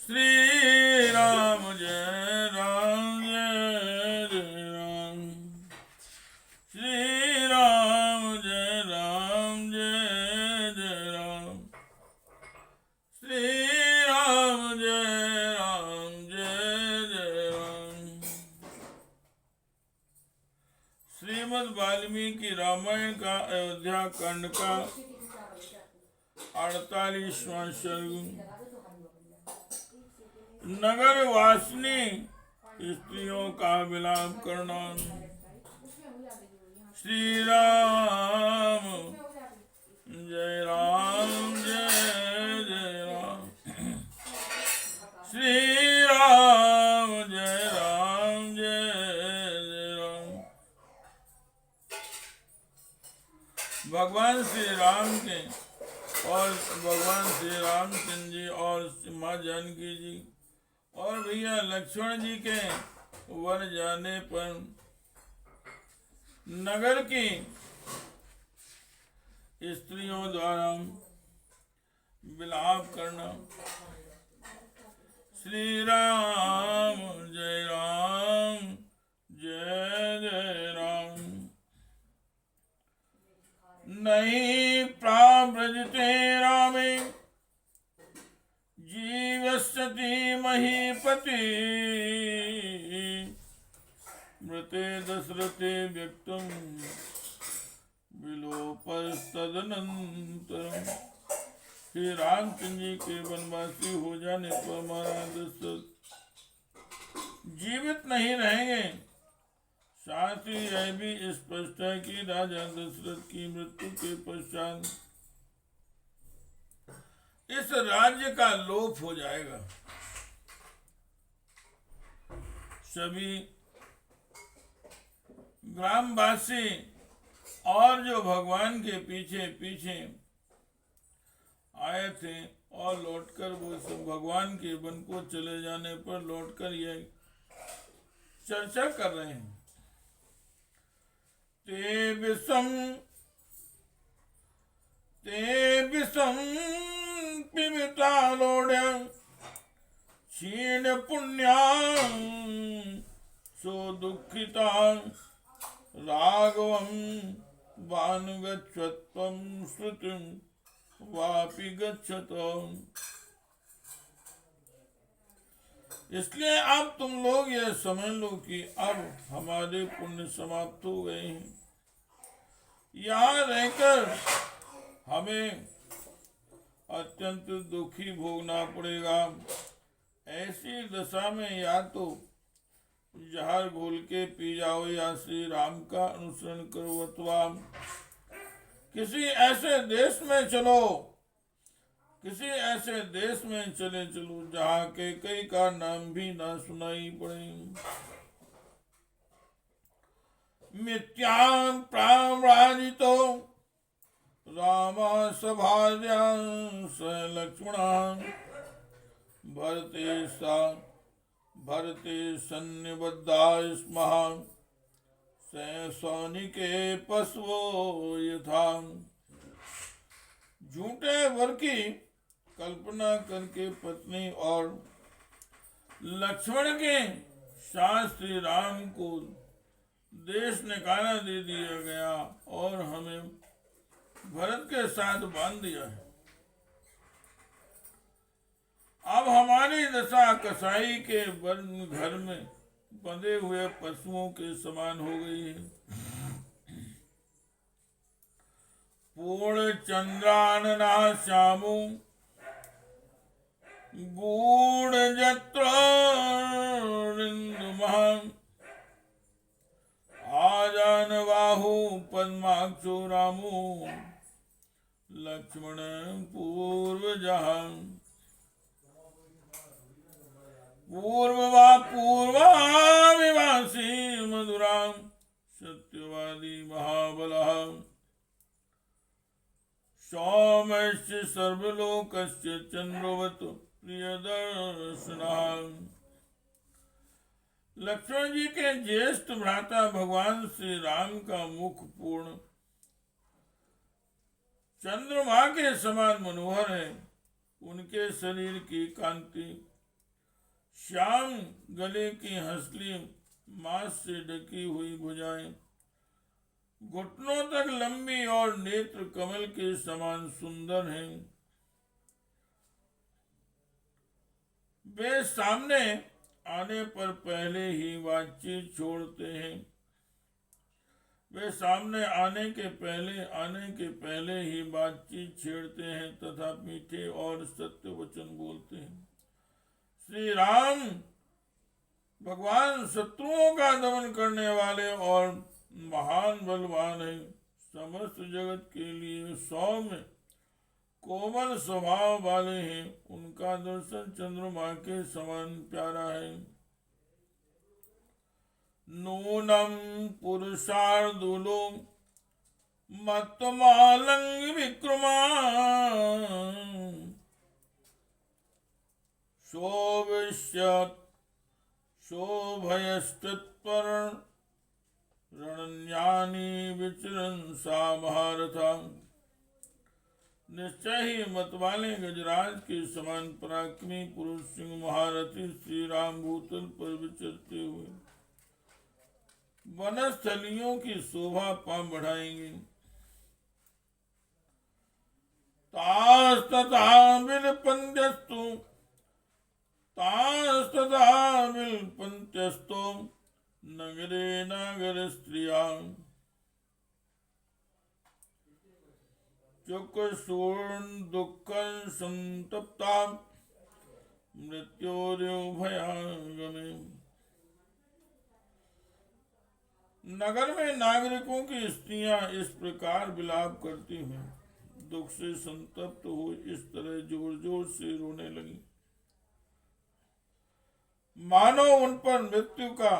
श्री राम जय राम जय जय राम। श्री राम जय राम जय जय राम। श्री राम जय राम जय जय राम। श्रीमद् वाल्मीकि रामायण का अयोध्या कांड का 48वां सर्ग। नगर वासिनी स्त्रियों का विलाप करना। श्री राम जय राम जय जय राम। श्री राम जय राम जय जय राम। भगवान श्री राम के और भगवान श्री रामचंद्र जी और माँ जानकी जी और भैया लक्ष्मण जी के वन जाने पर नगर की स्त्रियों द्वारा विलाप करना। श्री राम जय राम जय जय राम। नहीं प्राव्रजते रामे जीवस्यति महीपति। मृते दशरथे व्यक्तम विलोपस्तदनन्तरम्। श्री रामचंद्र जी के वनवासी हो जाने पर महाराज दशरथ जीवित नहीं रहेंगे। साथ ही यह भी स्पष्ट है कि राजा दशरथ की मृत्यु के पश्चात इस राज्य का लोप हो जाएगा। सभी ग्रामवासी और जो भगवान के पीछे पीछे आए थे और लौटकर वो सब भगवान के वन को चले जाने पर लौटकर यह चर्चा कर रहे हैं। ते विषम पिबतालोड्य क्षीण पुण्या सो दुखिता राघवं वानुगच्छत्वं श्रुतिं वापि गच्छतो। इसलिए अब तुम लोग यह समझ लो कि अब हमारे पुण्य समाप्त हो गए हैं। यहाँ रहकर हमें अत्यंत दुखी भोगना पड़ेगा। ऐसी दशा में या तो जहर घोल के पी जाओ या श्री राम का अनुसरण करो अथवा किसी ऐसे देश में चलो, किसी ऐसे देश में चले चलो जहाँ के कई का नाम भी ना सुनाई पड़े। मिथ्यां प्राव्राजितो रामा सभार्यां स लक्ष्मणां भरते सन्निबद्धा स्मः स सौनिके पशवो यथा। झूठे वर की कल्पना करके पत्नी और लक्ष्मण के साथ श्री राम को देश निकाला दे दिया गया और हमें भरत के साथ बांध दिया है। अब हमारी दशा कसाई के वन घर में बंधे हुए पशुओं के समान हो गई है। पूर्ण चंद्रानना श्यामो गूढ़ जत्र आजान बाहु पद्माक्षो रामो लक्ष्मण पूर्वजः। पूर्वाविवासी मधुरां सत्यवादी महाबलः सौम्यस्य सर्वलोकस्य चंद्रवत् प्रियदर्शनः। लक्ष्मण जी के ज्येष्ठ भ्राता भगवान श्री राम का मुख पूर्ण चंद्रमा के समान मनोहर है। उनके शरीर की कांति श्याम गले की हंसली मांस से ढकी हुई भुजाएं घुटनों तक लंबी और नेत्र कमल के समान सुंदर हैं। वे सामने आने पर पहले ही बातचीत छोड़ते हैं। वे सामने आने के पहले ही बातचीत छेड़ते हैं तथा मीठे और सत्य वचन बोलते हैं। श्री राम भगवान शत्रुओं का दमन करने वाले और महान बलवान है। समस्त जगत के लिए सौम्य कोमल स्वभाव वाले हैं। उनका दर्शन चंद्रमा के समान प्यारा है। नूनम पुरुषार्दुलो मत्तमालंग विक्रमा शोभिष्यत् शोभयस्तत्पर रणन्यानि विचरन् सा भारता। निश्चय ही मतवाले गजराज के समान पराक्रमी पुरुष सिंह महारथी श्री राम भूतल पर विचरते हुए वनस्थलियों की शोभा पा बढ़ाएंगे। तास्तथा विलपन्त्यस्तु नगरे नागर स्त्रिया चुकशूर्ण दुःख संतप्ता मृत्योर्भयागमे। नगर में नागरिकों की स्त्रियां इस प्रकार विलाप करती हुई दुख से संतप्त हो इस तरह जोर जोर से रोने लगी मानो उन पर मृत्यु का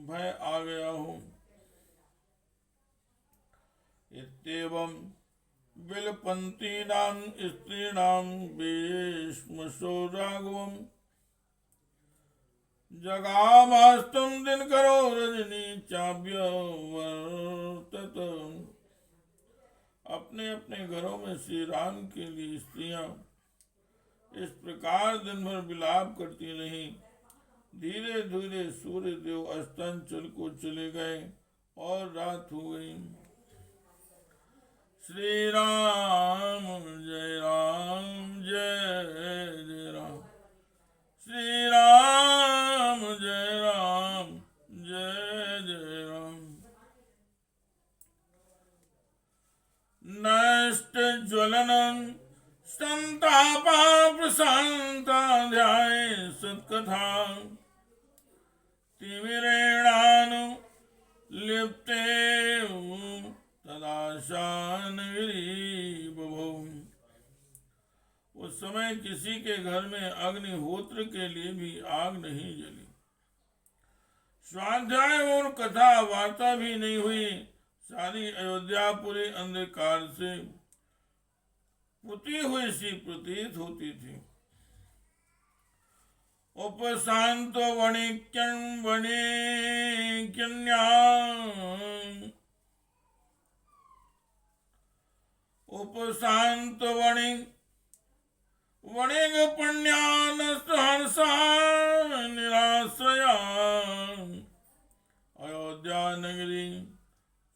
भय आ गया हो। इत्येवं विलपन्तीनां स्त्रीणां भीष्मसो राघवम् जगामास्तं दिनकरो रजनी चाभ्यवर्तत। अपने अपने घरों में श्री राम के लिए स्त्रियां इस प्रकार दिन भर विलाप करती रहीं। धीरे धीरे सूर्य देव अस्तांचल को चले गए और रात हो गई। श्री राम जय जय राम। श्री राम जय जय राम। नष्ट ज्वलनं संतापा प्रशांता ध्याये सत्कथा तिमिरेणानु लिप्ते तदाशानगिरी बभौ। उस समय किसी के घर में अग्निहोत्र के लिए भी आग नहीं जली, स्वाध्याय और कथा वार्ता भी नहीं हुई। सारी अयोध्या पूरे अंधकार से पुती हुई सी प्रतीत होती थी। उपशांतो वणिक्यन्या उपशांत वणिग पुण्यानहर्षा निराश्रया अयोध्या नगरी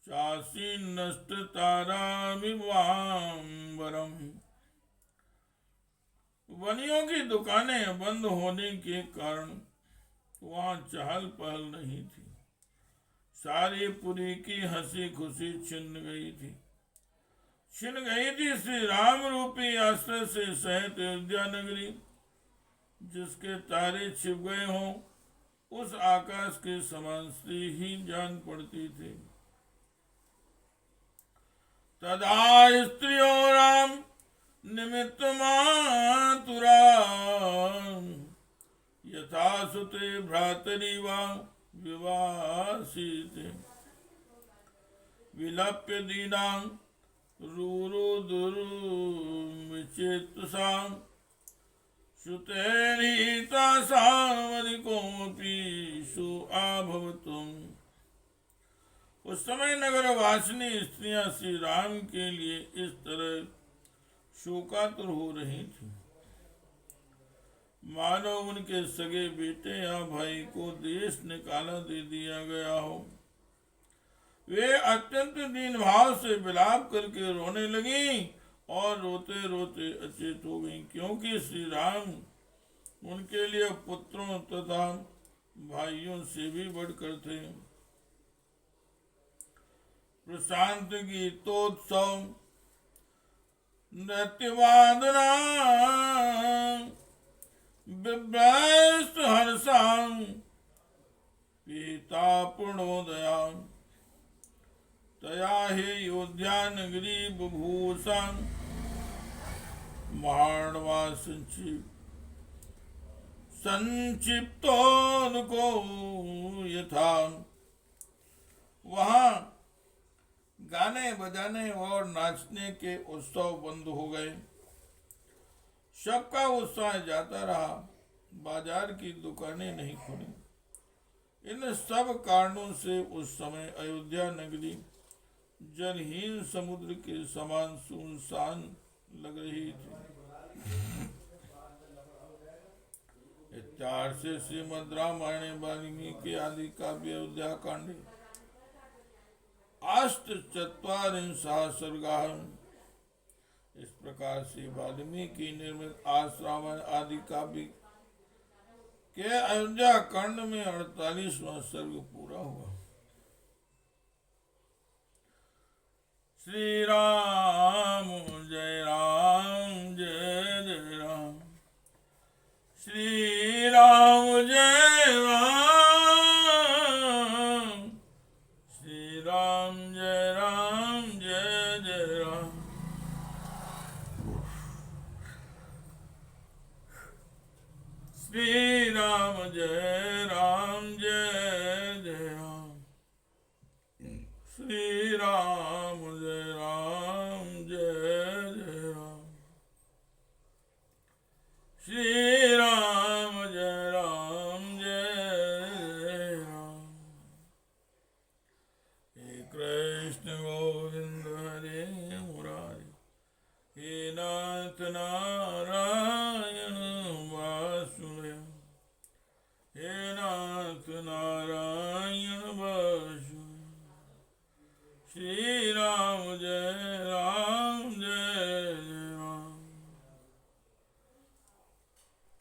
चासी नष्ट तारामिवाम्बरम। वनियों की दुकानें बंद होने के कारण वहां चहल पहल नहीं थी। सारी पुरी की हंसी खुशी छिन गई थी श्री राम रूपी आश्रय से सहित अयोध्या नगरी। जिसके तारे छिप गए हों उस आकाश के समान श्री ही जान पड़ती थी। तदा स्त्रियो राम निमित्त मातुरा यथा सुते भ्रातरी वा विवासिते विलप्य दीनां रुरुदुरुमिचेतसां सुतेरितासामधिकोऽपि सुआभवतुम्। उस समय नगर वासिनी स्त्रियां श्री राम के लिए इस तरह शोकातुर हो रही थी मानो उनके सगे बेटे या भाई को देश निकाला दे दिया गया हो। वे अत्यंत दीन भाव से विलाप करके रोने लगी और रोते रोते अचेत हो गई, क्योंकि श्री राम उनके लिए पुत्रों तथा भाइयों से भी बढ़कर थे। प्रशांत गीतोत्सव नृत्यवादना विभ्रस्त हर्षां पीता पूर्णोदया तया हे योध्या नगरी बुभूषा माणवा संक्षिप्तो यथा। वहां गाने बजाने और नाचने के उत्सव बंद हो गए। सबका उत्साह जाता रहा। बाजार की दुकानें नहीं खुली। इन सब कारणों से उस समय अयोध्या नगरी जलहीन समुद्र के समान सुनसान लग रही थी। इत्यार्थ से श्रीमद् रामायण वाल्मीकि आदि काव्य अयोध्या कांडे अष्टचत्वारिंशः सर्गाः। इस प्रकार से वाल्मीकि निर्मित आश्रावण आदि काव्य के अयोध्या कांड में 48वां सर्ग पूरा हुआ। श्री राम जय जय राम। श्री राम जय राम। श्री राम जय जय राम। श्री राम जय जय राम। श्री राम जय जय राम। श्री राम जय राम। हे कृष्ण गोविंद हरे मुरारी, हे नाथ नारायण वासुदेव, हे नाथ नारायण